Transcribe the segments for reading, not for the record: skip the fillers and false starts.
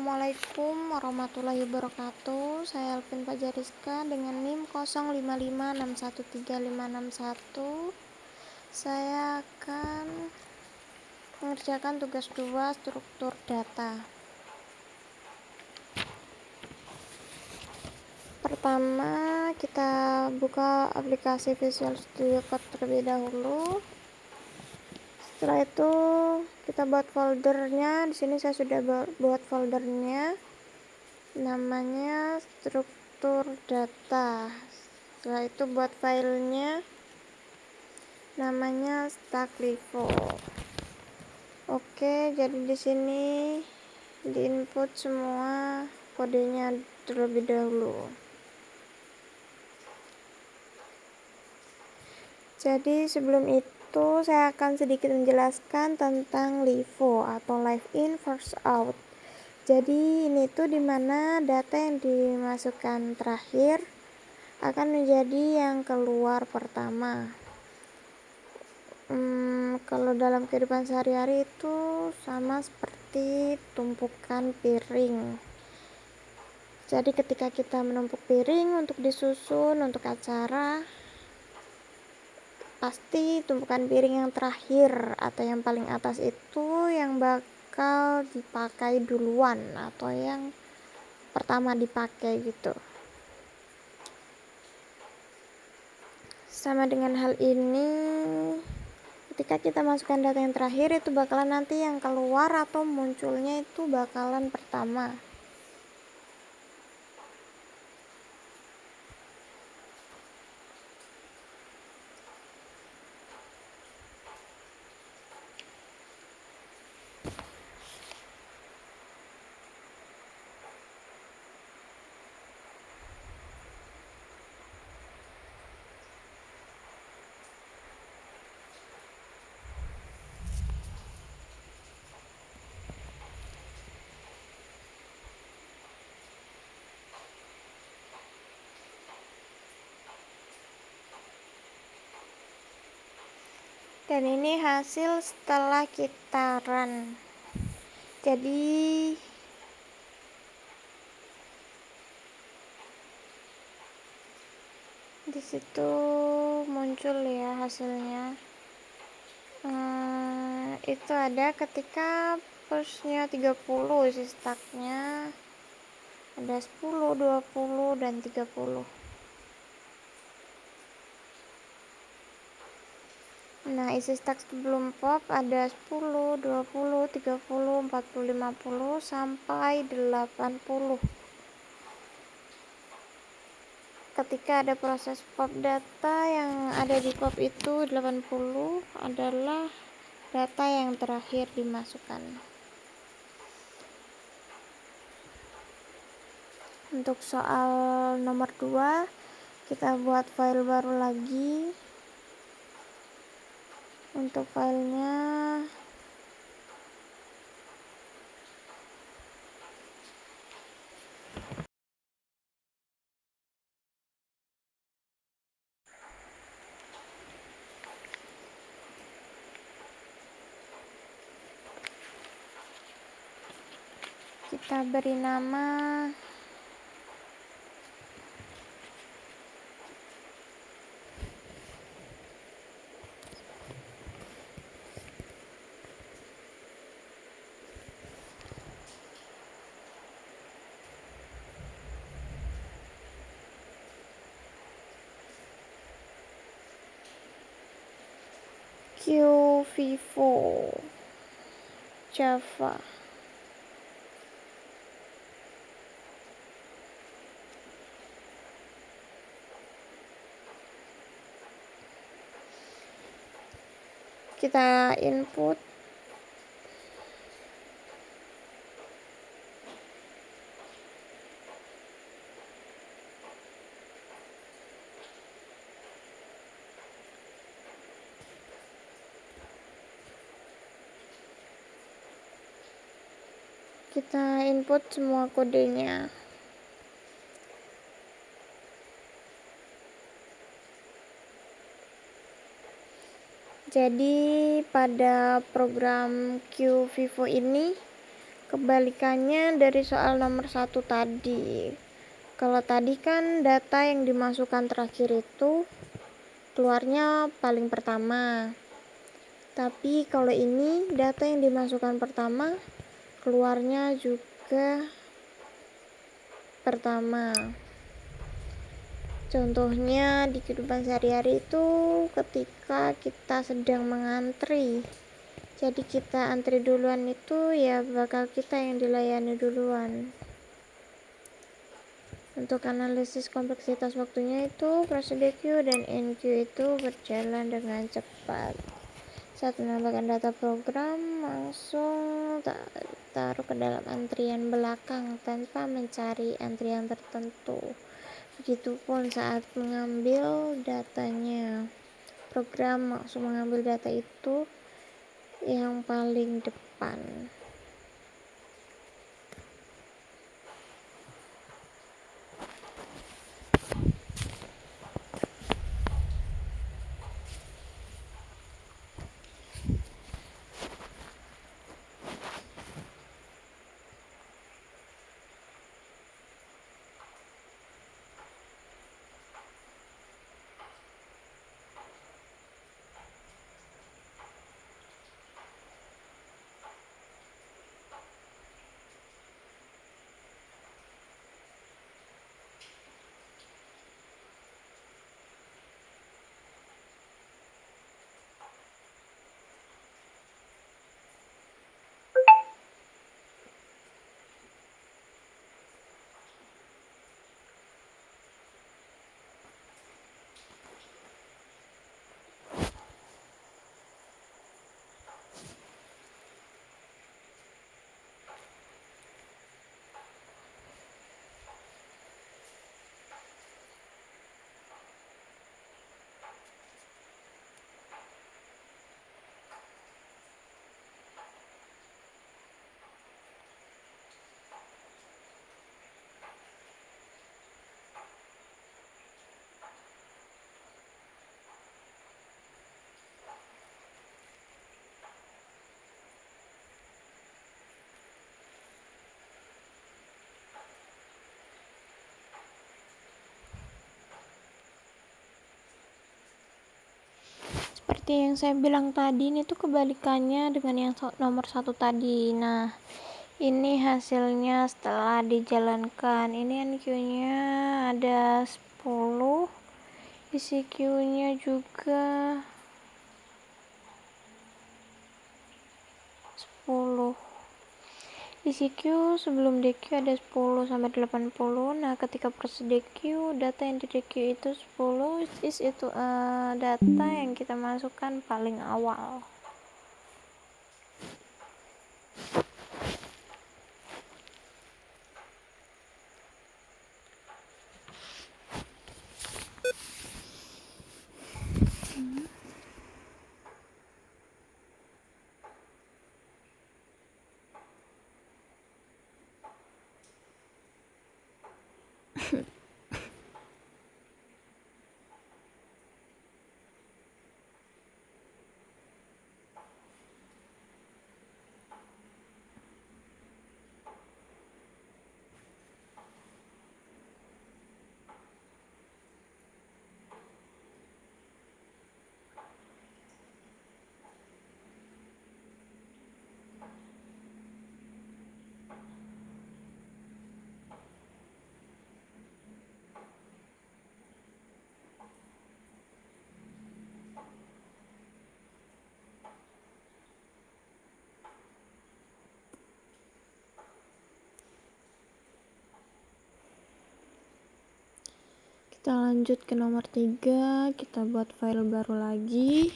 Assalamualaikum warahmatullahi wabarakatuh. Saya Alvin Fajariska dengan NIM 0556135561. Saya akan mengerjakan tugas 2 struktur data. Pertama, kita buka aplikasi Visual Studio Code terlebih dahulu. Setelah itu kita buat foldernya. Di sini saya sudah buat foldernya. Namanya struktur data. Setelah itu buat filenya. Namanya stack.livo. Oke, jadi di sini diinput semua kodenya terlebih dahulu. Jadi sebelum itu saya akan sedikit menjelaskan tentang LIFO atau live in first out. Jadi ini tuh dimana data yang dimasukkan terakhir akan menjadi yang keluar pertama. Kalau dalam kehidupan sehari-hari itu sama seperti tumpukan piring. Jadi ketika kita menumpuk piring untuk disusun untuk acara, pasti tumpukan piring yang terakhir atau yang paling atas itu yang bakal dipakai duluan atau yang pertama dipakai gitu. Sama dengan hal ini, ketika kita masukkan data yang terakhir itu bakalan nanti yang keluar atau munculnya itu bakalan pertama. Dan ini hasil setelah kita run. Jadi di situ muncul ya hasilnya. Itu ada ketika pushnya 30, isi stacknya ada 10, 20 dan 30. Nah, isi stack sebelum pop ada 10, 20, 30, 40, 50 sampai 80. Ketika ada proses pop data yang ada di pop itu 80 adalah data yang terakhir dimasukkan. Untuk soal nomor 2, kita buat file baru lagi. Untuk filenya kita beri nama QVivo Java. Kita input semua kodenya. Jadi pada program QVivo ini Kebalikannya dari soal nomor 1 tadi. Kalau tadi kan data yang dimasukkan terakhir itu keluarnya paling pertama. Tapi kalau ini data yang dimasukkan pertama keluarnya juga pertama. Contohnya di kehidupan sehari-hari itu ketika kita sedang mengantri. Jadi kita antri duluan itu ya bakal kita yang dilayani duluan. Untuk analisis kompleksitas waktunya itu prosedur Q dan NQ itu berjalan dengan cepat. Saat menambahkan data program langsung taruh ke dalam antrian belakang tanpa mencari antrian tertentu. Begitupun saat mengambil datanya, program langsung mengambil data itu yang paling depan. Seperti yang saya bilang tadi, ini tuh kebalikannya dengan yang nomor 1 tadi. Nah, ini hasilnya setelah dijalankan. Ini NQ-nya ada 10, isi Q-nya juga 10. Isi Q sebelum DQ ada 10 sampai 80. Nah, ketika proses DQ, data yang di DQ itu 10, itu data yang kita masukkan paling awal. Kita lanjut ke nomor 3, kita buat file baru lagi.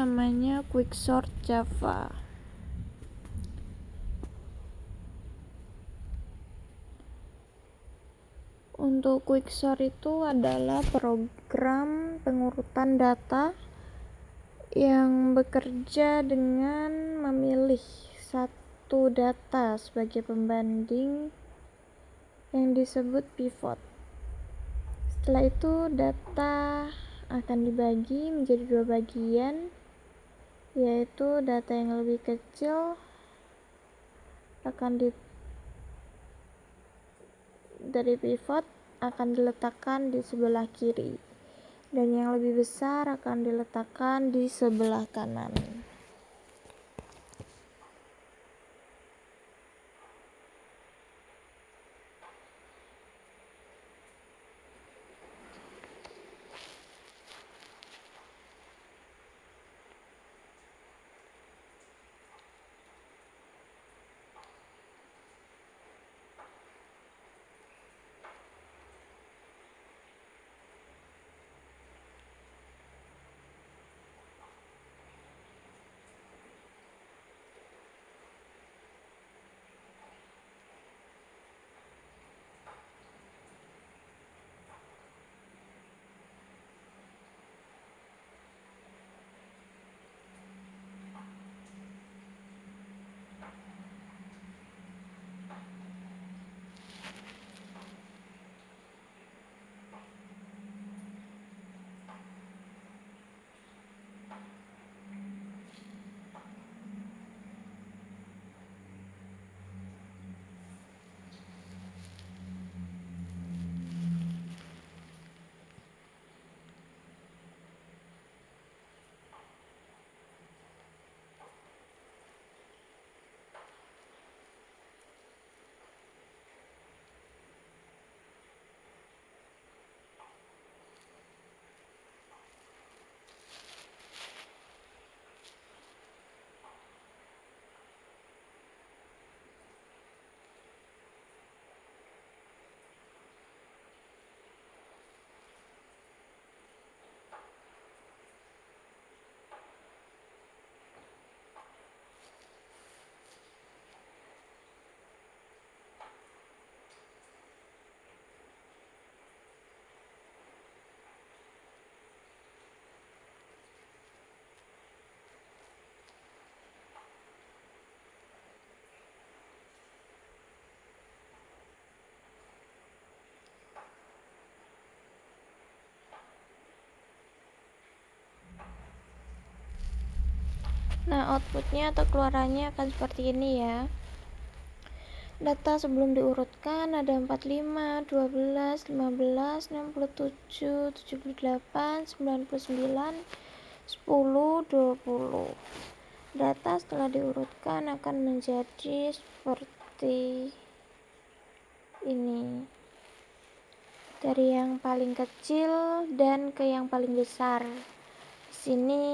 namanya Quicksort Java. Untuk Quicksort itu adalah program pengurutan data yang bekerja dengan memilih satu data sebagai pembanding yang disebut pivot. Setelah itu data akan dibagi menjadi dua bagian, yaitu data yang lebih kecil dari pivot akan diletakkan di sebelah kiri, dan yang lebih besar akan diletakkan di sebelah kanan. Nah, outputnya atau keluarannya akan seperti ini ya. Data sebelum diurutkan ada 45, 12, 15, 67, 78, 99, 10, 20. Data setelah diurutkan akan menjadi seperti ini, dari yang paling kecil dan ke yang paling besar. Di sini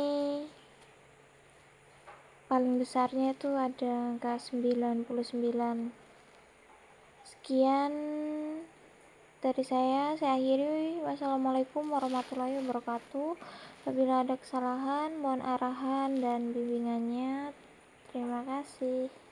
paling besarnya itu ada angka 99. Sekian dari saya akhiri. Wassalamualaikum warahmatullahi wabarakatuh. Apabila ada kesalahan, mohon arahan dan bimbingannya. Terima kasih.